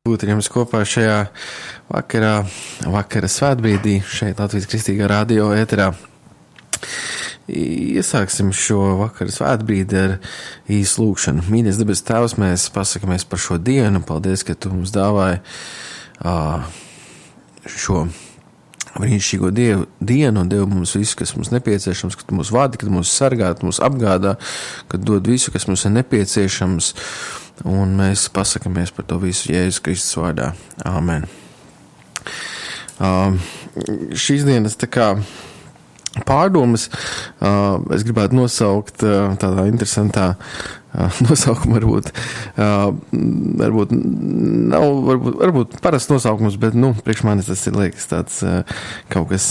Būt ar jums kopā šajā vakara svētbrīdī šeit Latvijas Kristīgā radio ēterā. Iesāksim šo vakara svētbrīdi ar īsu lūgšanu. Mīļais debes Tēvs, mēs pasakamies par šo dienu. Paldies, ka Tu mums dāvāji šo brīnišķīgo dienu un Devi mums visu, kas mums nepieciešams, ka Tu mūs vadi, ka Tu mūs sargā, ka Tu mūs apgādā, ka dod visu, kas mums ir nepieciešams. Un mēs pasakamies par to visu Jēzus Kristus vārdā. Āmen. Šīs dienas tā kā pārdomas es gribētu nosaukt tādā interesantā nosaukuma varbūt parasts nosaukums, bet, priekš manis tas ir liekas tāds kaut kas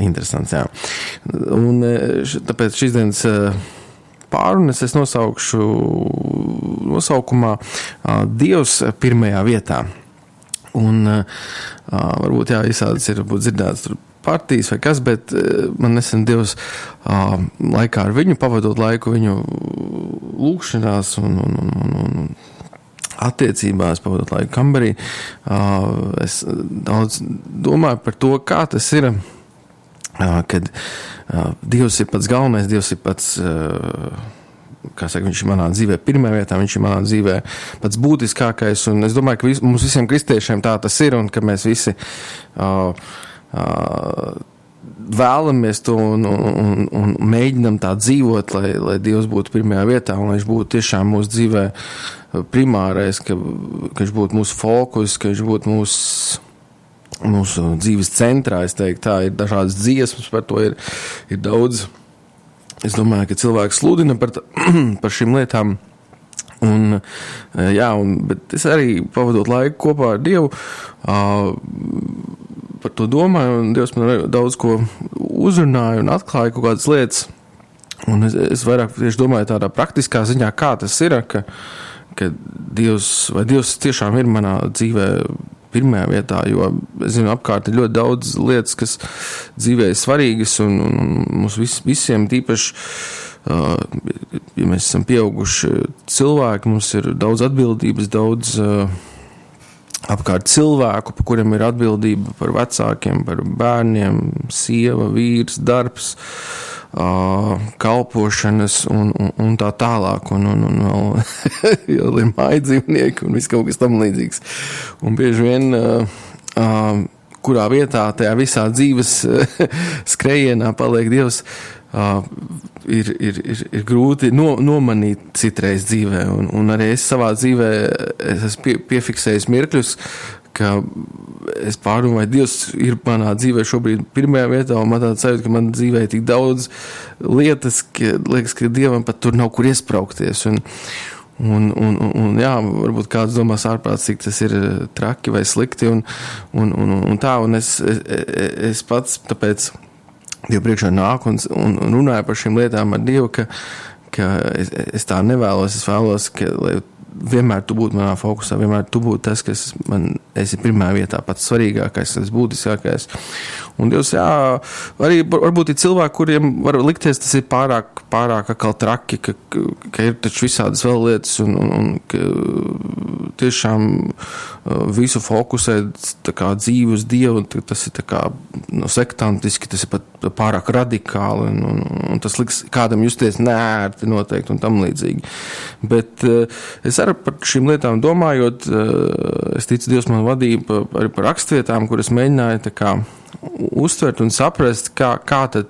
interesants, jā. Un tāpēc šīs dienas pārunas es nosaukšu nosaukumā Dievs pirmajā vietā. Un varbūt īsādas ir dzirdēts tur partijas vai kas, bet man nesen Dievs laikā ar viņu pavadot laiku viņu lūgšanās un attiecībās, pavadot laiku kambarī. Es daudz domāju par to, kā tas ir, kad Dievs ir pats galvenais, Dievs ir pats, viņš ir manā dzīvē pirmajā vietā, viņš ir manā dzīvē pats būtiskākais, un es domāju, ka mums visiem kristiešiem tā tas ir, un ka mēs visi vēlamies to un mēģinam tā dzīvot, lai Dievs būtu pirmajā vietā, un lai viņš būtu tiešām mūsu dzīvē primārais, ka viņš būtu mūsu fokus, ka viņš būtu mūsu dzīves centrā, es teiktu, tā ir dažādas dziesmas, par to ir daudz. Es domāju, ka cilvēks sludina par šīm lietām, bet es arī pavadot laiku kopā ar Dievu, par to domāju, un Dievs man daudz ko uzrunāja un atklāja kaut kādas lietas, un es vairāk tieši domāju tādā praktiskā ziņā, kā tas ir, ka Dievs tiešām ir manā dzīvē pirmajā vietā, jo, es zinu, apkārt ir ļoti daudz lietas, kas dzīvē ir svarīgas, un mums visiem tīpaši, ja mēs esam pieauguši cilvēki, mums ir daudz atbildības, daudz apkārt cilvēku, par kuriem ir atbildība par vecākiem, par bērniem, sieva, vīrs, darbs, kalpošanas un tā tālāk, un vēl ir mājdzīvnieki un viss kaut kas tam līdzīgs. Un bieži vien, kurā vietā tajā visā dzīves skrejienā paliek Dievs, ir grūti nomanīt citreiz dzīvē, un arī es savā dzīvē esmu piefiksējis mirkļus, ka es pārdomāju, vai Dievs ir manā dzīvē šobrīd pirmajā vietā, un man tāda sajūta, ka man dzīvē ir tik daudz lietas, ka liekas, ka Dievam pat tur nav kur iespraukties, un jā, varbūt kāds domās ārprāts, cik tas ir traki vai slikti, un tā, un es pats tāpēc Dievu priekšā nāku un runāju par šīm lietām ar Dievu, ka es tā nevēlos, es vēlos, ka, lai vienmēr tu būtu manā fokusā, vienmēr tu būtu tas, kas man esi pirmā vietā, pats svarīgākais, tas būtiskākais. Un Dievs, jā, arī varbūt ir cilvēki, kuriem var likties, tas ir pārāk atkal traki, ka ir taču visādas vēl lietas, un ka tiešām visu fokusēt tā kā dzīvi uz Dievu, tas ir tā kā sektantiski, tas ir pat pārāk radikāli, un tas liks kādam justies nērti noteikti un tam līdzīgi. Bet es arī par šīm lietām domājot, es ticu, Dievs man vadīja arī par rakstvietām, kuras mēģināju tā kā uztvert un saprast, kā tad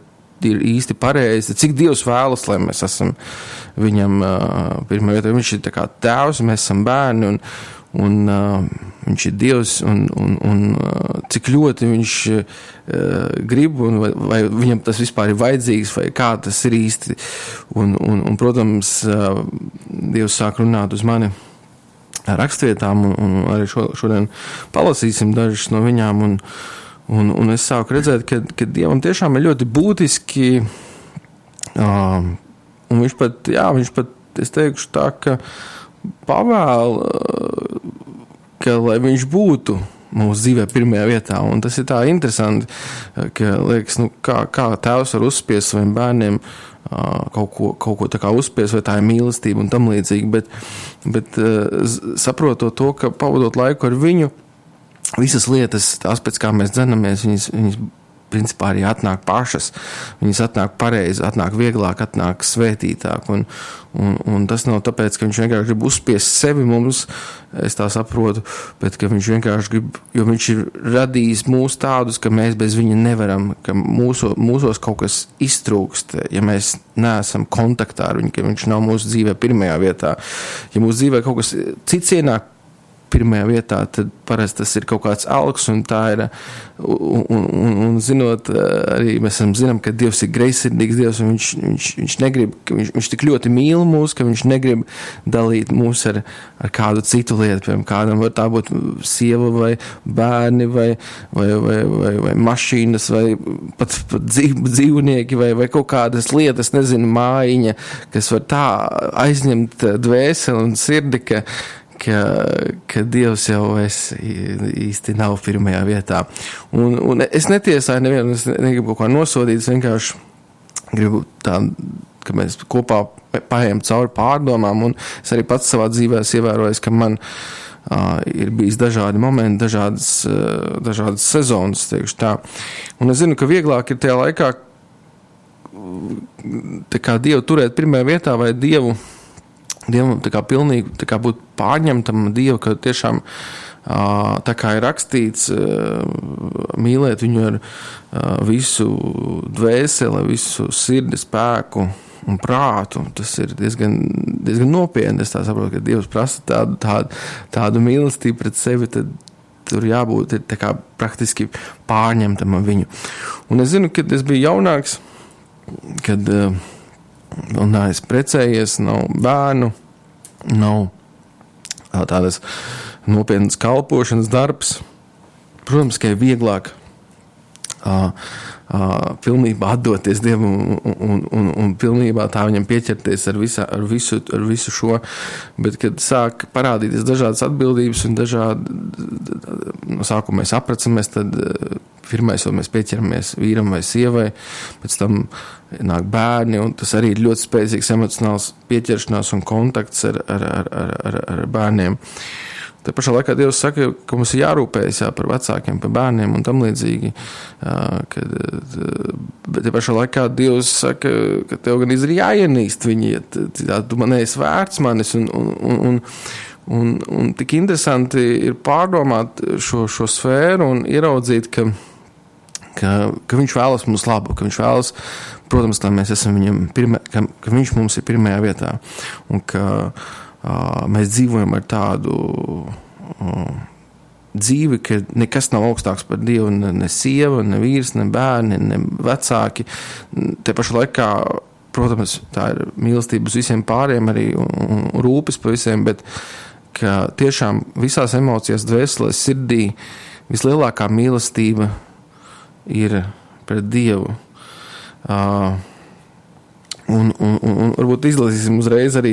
ir īsti pareizi, cik Dievs vēlas, lai mēs esam viņam pirmā vietā. Viņš ir tā kā tēvs, mēs esam bērni, un viņš ir Dievs, un cik ļoti viņš grib, un vai viņam tas vispār ir vajadzīgs, vai kā tas ir īsti. Un protams, Dievs sāk runāt uz mani rakstvietām, un arī šodien palasīsim dažas no viņām, un es sāku redzēt, ka Dievam tiešām ir ļoti būtiski, un viņš pat, es teikšu tā, ka pavēl, ka lai viņš būtu mūsu dzīvē pirmajā vietā. Un tas ir tā interesanti, ka liekas, kā tēvs var uzspiest saviem bērniem kaut ko tā kā uzspiest, vai tā ir mīlestība un tam līdzīgi, bet saprotot to, ka pavadot laiku ar viņu, visas lietas, tās pēc kā mēs dzenamies, viņas principā arī atnāk pašas. Viņas atnāk pareizi, atnāk vieglāk, atnāk svētītāk. Un tas nav tāpēc, ka viņš vienkārši grib uzspiest sevi mums, es tā saprotu, bet ka viņš vienkārši grib, jo viņš ir radījis mūs tādus, ka mēs bez viņa nevaram, ka mūsos kaut kas iztrūkst, ja mēs neesam kontaktā ar viņu, ka viņš nav mūsu dzīvē pirmajā vietā. Ja mūsu dzīvē kaut kas cits ienāk pirmajā vietā, tad parasti tas ir kaut kāds alks, un tā ir, un zinot, arī mēs zinām, ka Dievs ir greizsirdīgs Dievs, un viņš negrib, viņš tik ļoti mīl mūs, ka viņš negrib dalīt mūs ar kādu citu lietu, piemēram, kādam var tā būt sieva vai bērni vai mašīnas vai pat dzīvnieki vai kaut kādas lietas, nezinu, mājiņa, kas var tā aizņemt dvēseli un sirdi, ka Dievs jau īsti nav pirmajā vietā. Un es netiesāju nevienu, es negribu kaut kā nosodīt, es vienkārši gribu tā, ka mēs kopā paējam cauri pārdomām, un es arī pats savā dzīvē ievērojis, ka man ir bijis dažādi momenti, dažādas sezonas, teikšu tā. Un es zinu, ka vieglāk ir tajā laikā tā kā Dievu turēt pirmajā vietā vai Dievam tā kā pilnīgi tā kā būt pārņemtam Dievu, ka tiešām tā kā ir rakstīts, mīlēt viņu ar visu dvēseli, visu sirdi, spēku un prātu. Tas ir diezgan nopietni. Es tā saprotu, ka Dievs prasa tādu mīlestību pret sevi, tad tur jābūt tā kā praktiski pārņemtam ar viņu. Un es zinu, kad es biju jaunāks, kad vēl neesmu precējies, nav bērnu, nav tādas nopietnas kalpošanas darbs. Protams, ka ir vieglāk pilnībā atdoties Dievam un pilnībā tā viņam pieķerties ar visu šo, bet kad sāk parādīties dažādas atbildības un no sākuma mēs apracamies, tad pirmais vēl mēs pieķeramies vīram vai sievai, pēc tam nāk bērni, un tas arī ir ļoti spēcīgs emocionāls pieķeršanās un kontakts ar bērniem. Te pašā laikā Dievs saka, ka mums ir jārūpējas par vecākiem, par bērniem un tam līdzīgi. Bet te pašā laikā Dievs saka, ka tev gan ir jāienīst viņi, ja tu man esi vērts manis. Un tik interesanti ir pārdomāt šo sfēru un ieraudzīt, ka viņš vēlas mums labu, ka viņš vēlas, protams, lai mēs esam viņam ka viņš mums ir pirmajā vietā. Un ka mēs dzīvojam ar tādu dzīvi, ka nekas nav augstāks par Dievu, ne sieva, ne vīrs, ne bērni, ne vecāki. Te pašā laikā, protams, tā ir mīlestība uz visiem pāriem arī un rūpes par visiem, bet ka tiešām visās emocijās, dvēselēs, sirdī vislielākā mīlestība ir pret Dievu. Un varbūt izlasīsim uzreiz arī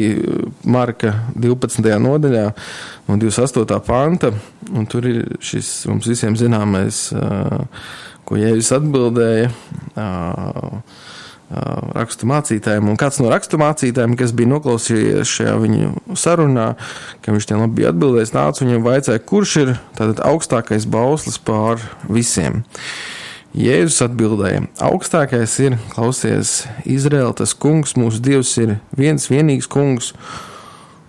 Marka 12. nodaļā no 28. panta, un tur ir šis mums visiem zināmais, ko Jēzus atbildēja rakstu mācītājiem, un kāds no rakstu mācītājiem, kas bija noklausījies šajā viņu sarunā, ka viņš tiem labi bija atbildējis, nāca viņam vaicāja, kurš ir tātad augstākais bauslis pār visiem. Jēzus atbildēja, augstākais ir, klausies, Izraēl, tas kungs, mūsu Dievs ir viens vienīgs kungs,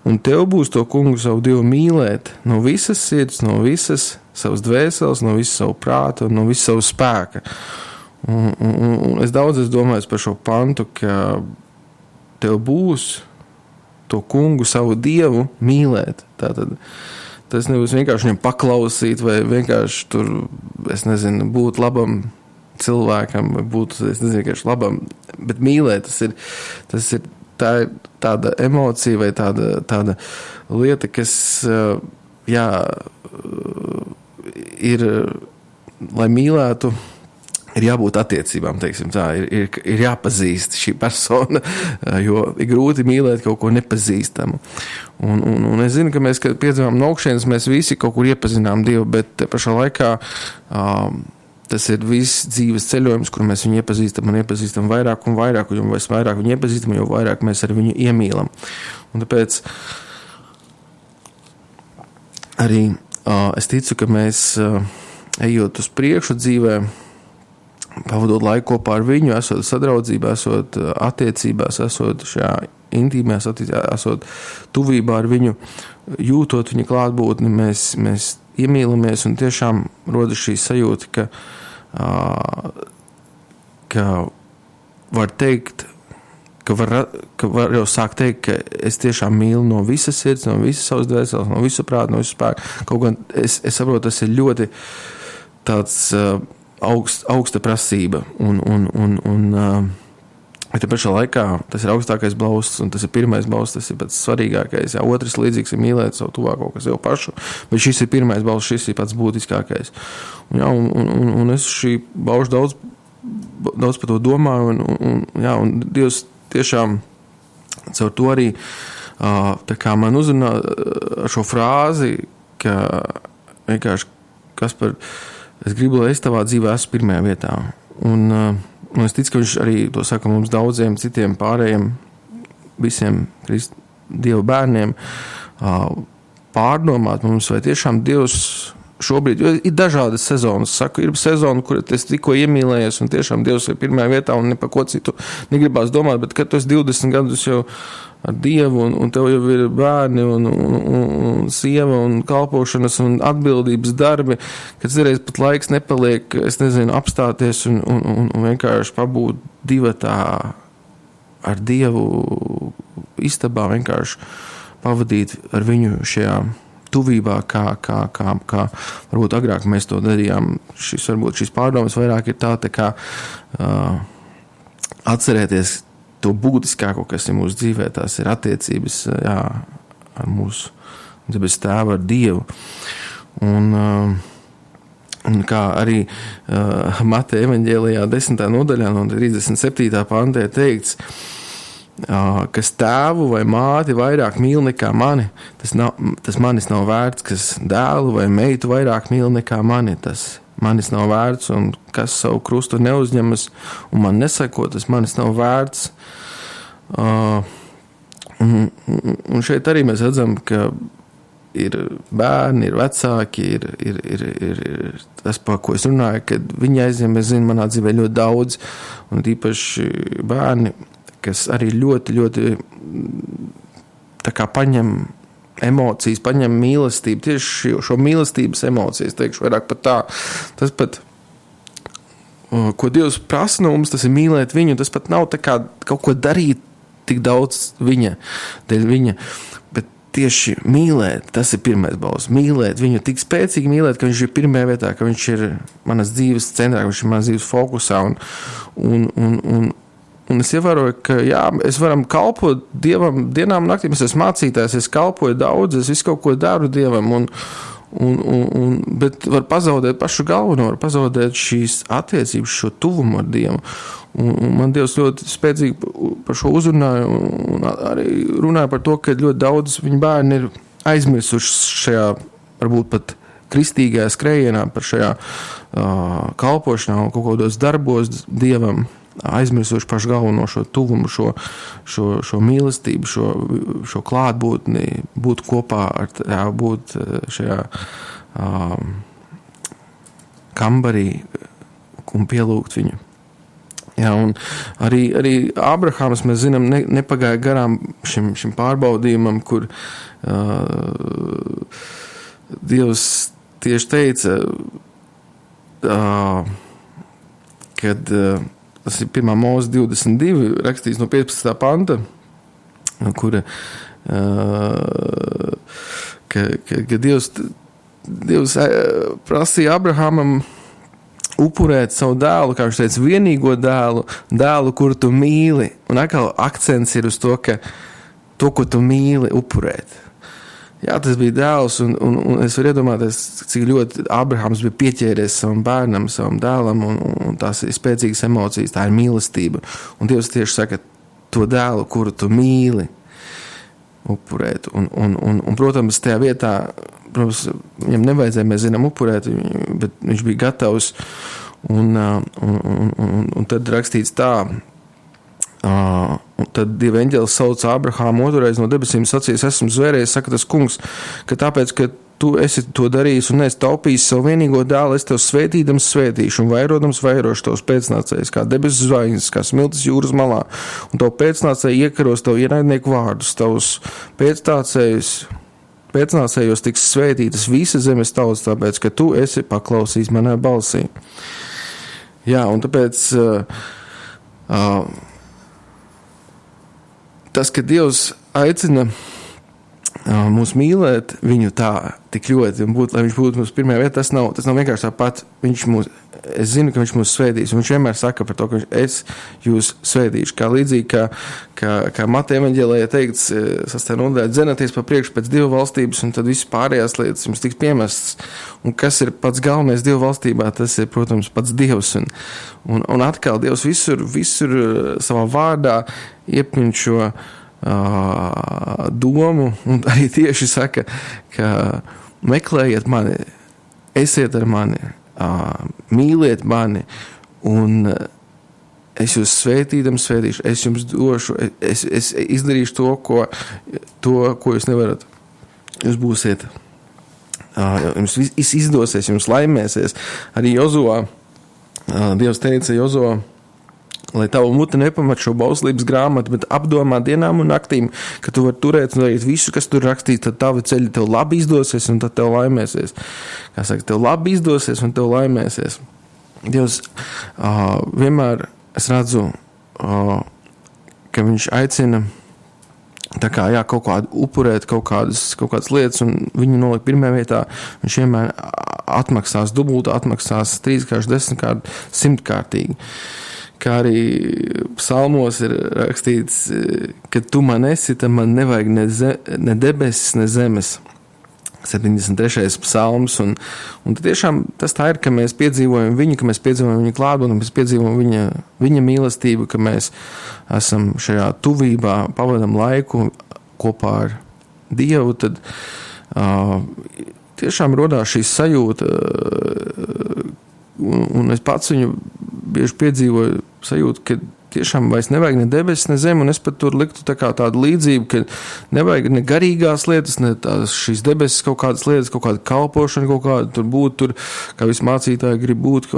un tev būs to kungu savu Dievu mīlēt no visas sirds, no visas savas dvēseles, no visas savu prāta, no visas savu spēka. Un es daudz domāju par šo pantu, ka tev būs to kungu savu Dievu mīlēt. Tātad tas nebūs vienkārši viņam paklausīt vai vienkārši tur, es nezinu, būt labam cilvēkam vai būt, es nezinu, vienkārši labam, bet mīlēt, tas ir tāda emocija vai tāda lieta, kas, jā, ir, lai mīlētu, ir jābūt attiecībām, teiksim tā, ir jāpazīst šī persona, jo ir grūti mīlēt kaut ko nepazīstamu. Un es zinu, ka mēs, kad piedzīvām no augšienes, mēs visi kaut kur iepazinām Dievu, bet pašā laikā tas ir viss dzīves ceļojums, kur mēs viņu iepazīstam un iepazīstam vairāk un vairāk, jo vairāk viņu iepazīstam, jo vairāk mēs ar viņu iemīlam. Un tāpēc arī es ticu, ka mēs ejot uz priekšu dzīvē, pavadot laiku kopā ar viņu, esot sadraudzībā, esot attiecībās, esot šajā intīmās attiecībās, esot tuvībā ar viņu, jūtot viņa klātbūtni, mēs iemīlamies un tiešām rodas šī sajūta, ka var teikt, ka var jau sākt teikt, ka es tiešām mīlu no visas sirds, no visas savas dvēseles, no visu prātu, no visu spēku. Kaut gan es saprotu, tas ir ļoti tāds augsta prasība un te pašā laikā tas ir augstākais blausts un tas ir pirmais blausts, tas ir pats svarīgākais. Jā, otrs līdzīgs ir mīlēt savu tuvāko, kas jau pašu, bet šis ir pirmais blausts, šis ir pats būtiskākais. Un es šī baušu daudz par to domāju un Dievs tiešām caur to arī tā kā man uzrunā ar šo frāzi, ka vienkārši es gribu, lai es tavā dzīvē esmu pirmajā vietā. Un es ticu, ka viņš arī to saka mums daudziem citiem pārējiem, visiem Dieva bērniem, pārdomāt mums, vai tiešām Dievs šobrīd, jo ir dažādas sezonas. Saku, ir sezona, kur es tikko iemīlējies, un tiešām Dievs ir pirmajā vietā, un ne par ko citu negribās domāt, bet kad tu esi 20 gadus jau ar Dievu, un tev jau ir bērni, un sieva, un kalpošanas, un atbildības darbi, kad reiz pat laiks nepaliek, es nezinu, apstāties un vienkārši pabūt divatā ar Dievu istabā, vienkārši pavadīt ar viņu šajā tuvībā, kā varbūt agrāk mēs to darījām. Šīs pārdomas vairāk ir tā kā atcerēties to būtiskāko, kas ir mūsu dzīvē, tās ir attiecības ar mūsu debes tēvu, ar Dievu. Un kā arī Mateja evaņģēlijā 10. nodaļā no 37. pantā ir teikts, kas tēvu vai māti vairāk mīl nekā mani, tas manis nav vērts, kas dēlu vai meitu vairāk mīl nekā mani, tas manis nav vērts, un kas savu krustu neuzņemas un man nesako, tas manis nav vērts. Un šeit arī mēs redzam, ka ir bērni, ir vecāki, ir tas, par ko es runāju, kad viņi aizņem, es zinu, manā dzīvē ļoti daudz, un īpaši bērni, kas arī ļoti, ļoti tā kā paņem emocijas, paņem mīlestību, tieši šo mīlestības emocijas, teikšu vairāk pat tā. Tas pat, ko Dievs prasa no mums, tas ir mīlēt viņu, tas pat nav tā kā kaut ko darīt tik daudz dēļ viņa, bet tieši mīlēt, tas ir pirmais balss. Mīlēt viņu tik spēcīgi mīlēt, ka viņš ir pirmajā vietā, ka viņš ir manas dzīves centrā, ka viņš ir manas dzīves fokusā un es ievēroju, ka jā, es varam kalpot Dievam dienām un naktīm, es esmu mācītājs, es kalpoju daudz, es visu kaut ko daru Dievam, bet var pazaudēt pašu galveno, var pazaudēt šīs attiecības, šo tuvumu ar Dievu. Un man Dievs ļoti spēcīgi par šo uzrunāja un arī runāja par to, ka ļoti daudz viņa bērni ir aizmirsuši šajā, varbūt pat kristīgajā skrējienā par šajā kalpošanā un kaut kādos darbos Dievam, aizmirsuši pašu galveno šo tuvumu, šo mīlestību, šo klātbūtni, būt kopā ar būt šajā kambarī un pielūgt viņu. Jā, un arī Ābrahāms, mēs zinām, nepagāja garām šim pārbaudījumam, kur Dievs tieši teica, kad tas ir 1. Mūzes 22, rakstīts no 15. panta, kura ka Dievs prasīja Abrahamam upurēt savu dēlu, kā viņš teica, vienīgo dēlu, kuru tu mīli. Un atkal akcents ir uz to, ka to, ko tu mīli, upurēt. Jā, tas bija dēls, un es varu iedomāties, cik ļoti Abrahams bija pieķēries savam bērnam, savam dēlam, un tās ir spēcīgas emocijas, tā ir mīlestība. Un Dievs tieši saka, to dēlu, kuru tu mīli, upurēt. Un protams, tajā vietā, protams, viņam nevajadzēja, mēs zinām, upurēt, bet viņš bija gatavs, un tad rakstīts tā, un tad Dieva eņģelis sauca Abrahāmu otrreiz no debesīm, sacījis, esmu zvērējis, saka tas kungs, ka tāpēc, ka tu esi to darījis un neesi taupījis savu vienīgo dēlu, es tev svētīdams svētīšu un vairodams vairošu tavus pēcnācējus, kā debesu zvaigznes, kā smiltis jūras malā, un tavu pēcnācēju iekaros tavu ienaidnieku vārdus, tavus pēcnācējos tiks svētītas visas zemes tautas, tāpēc, ka tu esi paklausījis manai balsī. Jā, un tāpēc tas, ka Dievs aicina mūs mīlēt viņu tā tik ļoti, un lai viņš būtu mūsu pirmajā vietā, tas nav vienkārši tāpat. Es zinu, ka viņš mūs svētīs, un viņš vienmēr saka par to, ka es jūs svētīšu. Kā līdzīgi, kā Mateja evaņģēlijā teikts, 6. nodaļā, dzenaties pa priekšu pēc Dieva valstības, un tad viss pārējās lietas jums tiks piemestas. Un kas ir pats galvenais Dieva valstībā, tas ir, protams, pats Dievs. Un atkal Dievs visur savā vārdā iepņem šo domu, un arī tieši saka, ka meklējiet mani, esiet ar mani, mīliet mani, un es jūs svētīdams svētīšu, es jums došu, es izdarīšu to, ko jūs nevarat. Jūs būsiet, jums viss izdosies, jums laimēsies. Arī Jozuā, Dievs teica Jozuā, lai tavu muti nepamat šo bauslības grāmatu, bet apdomā dienām un naktīm, ka tu vari turēt un darīt visu, kas tur rakstīts, tad tavi ceļi tev labi izdosies un tad tev laimēsies. Kā saka, tev labi izdosies un tev laimēsies. Dievs vienmēr, es redzu, ka viņš aicina tā kā, jā, kaut kādu upurēt, kaut kādas lietas, un viņu nolikt pirmajā vietā, viņš vienmēr atmaksās dubultu, atmaksās 3-kārt, 10-kārt, 100-kārtīgi. Kā arī psalmos ir rakstīts, ka tu man esi, tad man nevajag ne debesis, ne zemes. 73. psalms, un tiešām tas tā ir, ka mēs piedzīvojam viņu, ka mēs piedzīvojam viņa klātbūtni, mēs piedzīvojam viņa mīlestību, ka mēs esam šajā tuvībā, pavadam laiku kopā ar Dievu, tad tiešām rodās šī sajūta, un es pats viņu bieži piedzīvoju sajūtu, ka tiešām vairs nevajag ne debesis, ne zemi, un es pat tur liktu tā kā tādu līdzību, ka nevajag ne garīgās lietas, ne tās šīs debesis kaut kādas lietas, kaut kāda kalpošana, kaut kāda tur būt, tur, kā visi mācītāji grib būt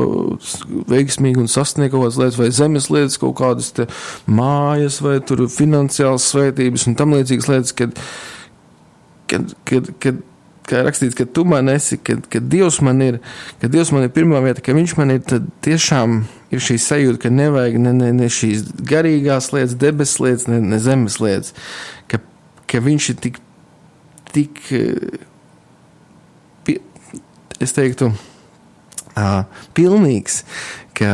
veiksmīgi un sasniegt kaut kādas lietas, vai zemes lietas, kaut kādas te mājas, vai tur finansiāls svētības un tam līdzīgas lietas, kad kā rakstīts, ka tu man esi, ka Dievs man ir pirmā vieta, ka viņš man ir, tad tiešām ir šī sajūta, ka nevajag ne šīs garīgās lietas, debesis lietas, ne zemes lietas, ka viņš ir tik es teiktu, pilnīgs, ka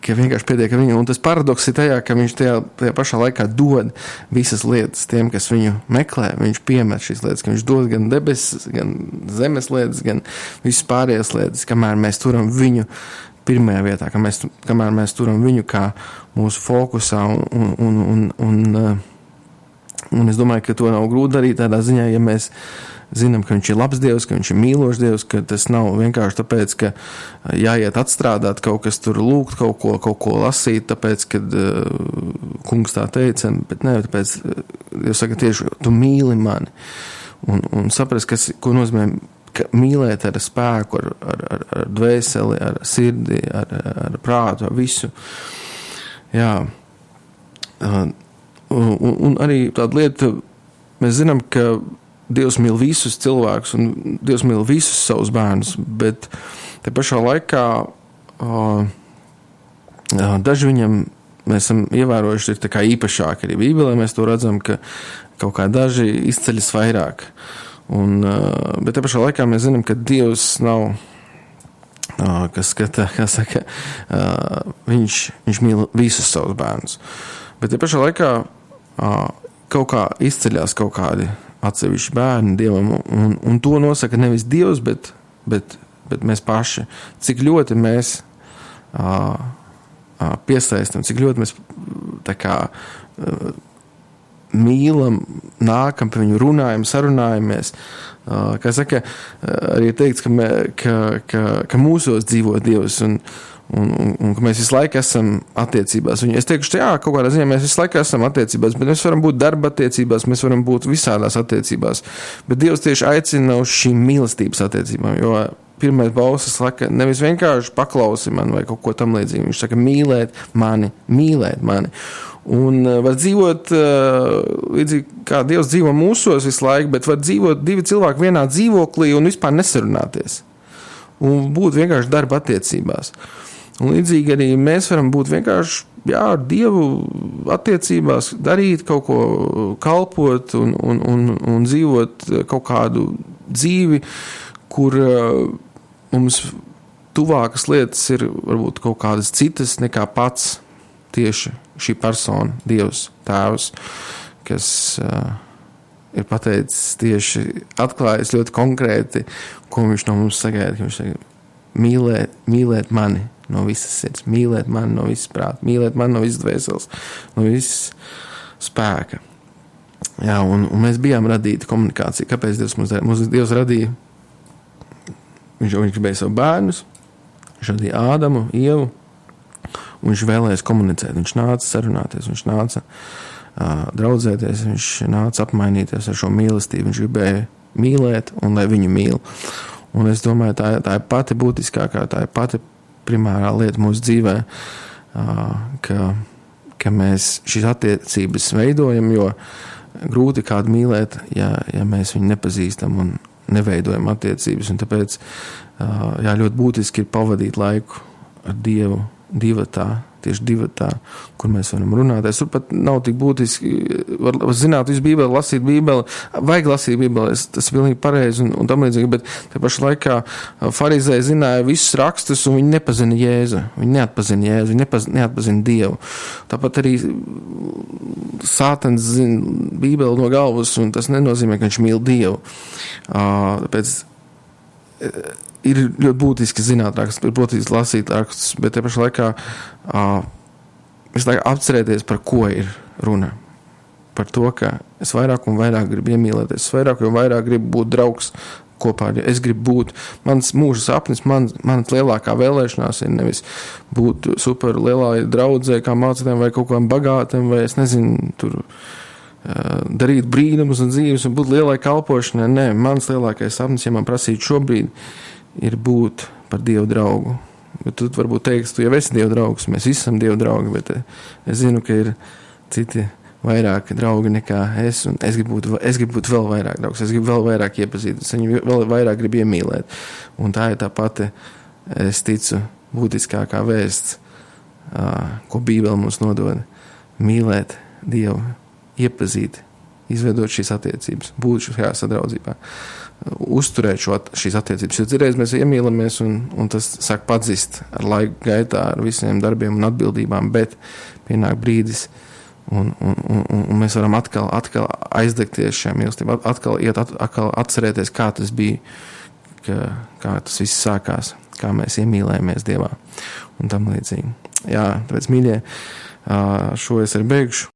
vienkārši pietiek ar viņu, un tas paradoks ir tajā, ka viņš tajā pašā laikā dod visas lietas tiem, kas viņu meklē, viņš piemet šīs lietas, ka viņš dod gan debesis, gan zemes lietas, gan visas pārējās lietas, kamēr mēs turam viņu pirmajā vietā, kamēr mēs turam viņu kā mūsu fokusā, un es domāju, ka to nav grūti darīt tādā ziņā, ja mēs zinām, ka viņš ir labs Dievs, ka viņš ir mīlošs Dievs, ka tas nav vienkārši tāpēc, ka jāiet atstrādāt kaut kas tur lūgt, kaut ko lasīt, tāpēc, kad kungs tā teica, bet ne, tāpēc Dievs saka tieši, tu mīli mani, un saprast, ko nozīmē mīlēt ar spēku, ar dvēseli, ar sirdi, ar prātu, ar visu. Jā. Un arī tāda lieta, mēs zinām, ka Dievs mīl visus cilvēkus un Dievs mīl visus savus bērnus, bet te pašā laikā daži viņam mēs esam ievērojuši ir tā kā īpašāki. Arī Bībelē mēs to redzam, ka kaut kā daži izceļas vairāk. Bet te pašā laikā mēs zinām, ka Dievs nav, kas skata, kā saka, viņš mīl visus savus bērnus. Bet te pašā laikā kaut kā izceļās kaut kādi atsevišķi bērni Dievam, un to nosaka nevis Dievs, bet mēs paši. Cik ļoti mēs piesaistam, cik ļoti mēs tā kā mīlam, nākam pie viņu, runājam, sarunājamies. Kā saka, arī teikts, ka mūsos dzīvo Dievs un ka mēs visu laiku esam attiecībās. Es teikšu, jā, kaut kādā ziņā mēs visu laiku esam attiecībās, bet mēs varam būt darba attiecībās, mēs varam būt visādās attiecībās. Bet Dievs tieši aicina uz šīm mīlestības attiecībām, jo pirmais balsis saka, nevis vienkārši paklausi man vai kaut ko tam līdzīgi. Viņš saka, mīlēt mani. Un var dzīvot līdzīgi, kā Dievs dzīvo mūsos visu laiku, bet var dzīvot divi cilvēki vienā dzīvoklī un vispār nesarunāties. Un būt vienkārši darba attiecībās. Un līdzīgi arī mēs varam būt vienkārši ar Dievu attiecībās, darīt kaut ko, kalpot un dzīvot kaut kādu dzīvi, kur mums tuvākas lietas ir varbūt kaut kādas citas nekā pats tieši šī persona, Dievs, Tēvs, kas ir pateicis tieši atklājis ļoti konkrēti, ko viņš no mums sagaida, ka viņš saka, mīlēt mani no visas sirds, mīlēt mani no visas prāta, mīlēt mani no visas dvēseles, no visas spēka. Jā, un mēs bijām radīti komunikācija. Kāpēc Dievs mums Dievs radīja? Viņš gribēja savu bērnus, viņš radīja Ādamu, Ievu, un viņš vēlējās komunicēt. Viņš nāca sarunāties, viņš nāca draudzēties, viņš nāca apmainīties ar šo mīlestību. Viņš gribēja mīlēt un lai viņu mīl. Un es domāju, tā ir pati būtiskākā, tā ir pati primārā lieta mūsu dzīvē, ka mēs šīs attiecības veidojam, jo grūti kādu mīlēt, ja mēs viņu nepazīstam un neveidojam attiecības. Un tāpēc ļoti būtiski ir pavadīt laiku ar Dievu tieši divatā, kur mēs varam runāties. Tur pat nav tik būtiski, var zināt visu Bībeli, lasīt Bībeli, vajag lasīt Bībeli, tas ir pilnīgi pareizi un tam līdzīgi, bet te pašā laikā farizēji zināja visus rakstus un viņi nepazina Jēzu, viņi neatpazina Dievu. Tāpat arī Sātans zina Bībeli no galvas un tas nenozīmē, ka viņš mīl Dievu. Tāpēc ir ļoti būtiski zināt rakstus, ir būtiski lasīt rakstus, bet te pašā laikā apcerēties, par ko ir runa. Par to, ka es vairāk un vairāk gribu iemīlēties, es vairāk un vairāk gribu būt draugs kopā. Es gribu būt, mans mūža sapnis, manas lielākā vēlēšanās ir nevis būt super lielā draudzē, kā mācītājiem vai kaut kādam bagātam, vai es nezinu, tur darīt brīnumus un dzīves un būt lielai kalpošanai. Nē, mans lielākais sapnis, ja man prasītu šobrīd, ir būt par Dievu draugu. Bet tu varbūt teiksi, tu jau esi Dievu draugs, mēs visi esam Dievu draugi, bet es zinu, ka ir citi vairāk draugi nekā es, un es gribu būt vēl vairāk draugs, es gribu vēl vairāk iepazīt, es viņu vēl vairāk gribu iemīlēt. Un tā ir tā pati, es ticu, būtiskākā vēsts, ko Bībele mums nodod. Mīlēt Dievu, iepazīt, izveidot šīs attiecības, būt šajā sadraudzībā, uzturēt šīs attiecības. Jo citreiz mēs iemīlamies un tas sāk padzist ar laiku gaitā, ar visiem darbiem un atbildībām, bet pienāk brīdis un mēs varam atkal aizdegties šajā mīlestībā, atkal atcerēties, kā tas bija, kā tas viss sākās, kā mēs iemīlējamies Dievā un tam līdzīgi. Jā, tāpēc, mīļie, šo es arī beigšu.